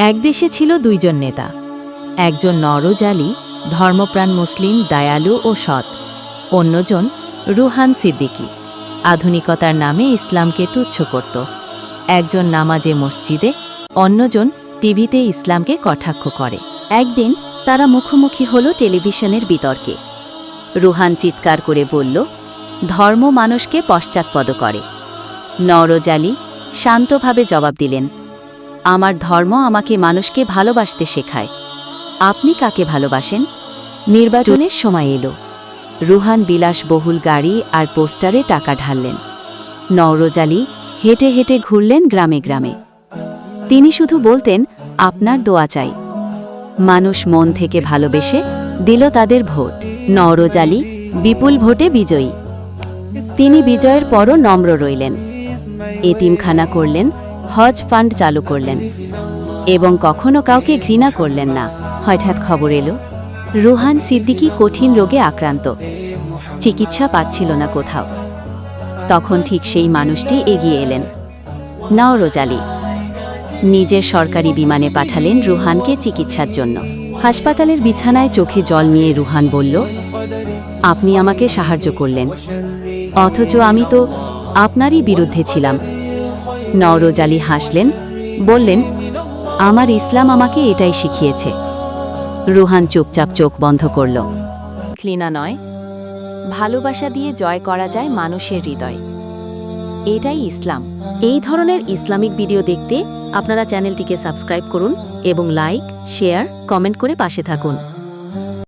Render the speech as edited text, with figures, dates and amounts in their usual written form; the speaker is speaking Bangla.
এক দেশে ছিল দুইজন নেতা, একজন নওরোজ আলী, ধর্মপ্রাণ মুসলিম, দয়ালু ও সৎ, অন্যজন রুহান সিদ্দিকী, আধুনিকতার নামে ইসলামকে তুচ্ছ করত। একজন নামাজে মসজিদে, অন্যজন টিভিতে ইসলামকে কটাক্ষ করে। একদিন তারা মুখোমুখি হল টেলিভিশনের বিতর্কে। রুহান চিৎকার করে বলল, ধর্ম মানুষকে পশ্চাৎপদ করে। নওরোজ আলী শান্তভাবে জবাব দিলেন, আমার ধর্ম আমাকে মানুষকে ভালোবাসতে শেখায়। আপনি কাকে ভালোবাসেন? নির্বাচনের সময় এলো। রুহান বিলাসবহুল গাড়ি আর পোস্টারে টাকা ঢাললেন। নওরোজ আলী হেঁটে হেঁটে ঘুরলেন গ্রামে গ্রামে। তিনি শুধু বলতেন, আপনার দোয়া চাই। মানুষ মন থেকে ভালোবেসে দিল তাদের ভোট। নওরোজ আলী বিপুল ভোটে বিজয়ী। তিনি বিজয়ের পরও নম্র রইলেন, এতিমখানা করলেন, হজ ফান্ড চালু করলেন এবং কখনো কাউকে ঘৃণা করলেন না। হঠাৎ খবর এলো, রুহান সিদ্দিকী কঠিন রোগে আক্রান্ত, চিকিৎসা পাচ্ছিল না কোথাও। তখন ঠিক সেই মানুষটি এগিয়ে এলেন, নওরোজ আলী। নিজের সরকারি বিমানে পাঠালেন রুহানকে চিকিৎসার জন্য। হাসপাতালের বিছানায় চোখে জল নিয়ে রুহান বলল, আপনি আমাকে সাহায্য করলেন, অথচ আমি তো আপনারই বিরুদ্ধে ছিলাম। নওরোজ আলী হাসলেন, বললেন, আমার ইসলাম আমাকে এটাই শিখিয়েছে। রুহান চুপচাপ চোখ বন্ধ করল। ঘৃণা নয়, ভালোবাসা দিয়ে জয় করা যায় মানুষের হৃদয়। এটাই ইসলাম। এই ধরনের ইসলামিক ভিডিও দেখতে আপনারা চ্যানেলটিকে সাবস্ক্রাইব করুন এবং লাইক, শেয়ার, কমেন্ট করে পাশে থাকুন।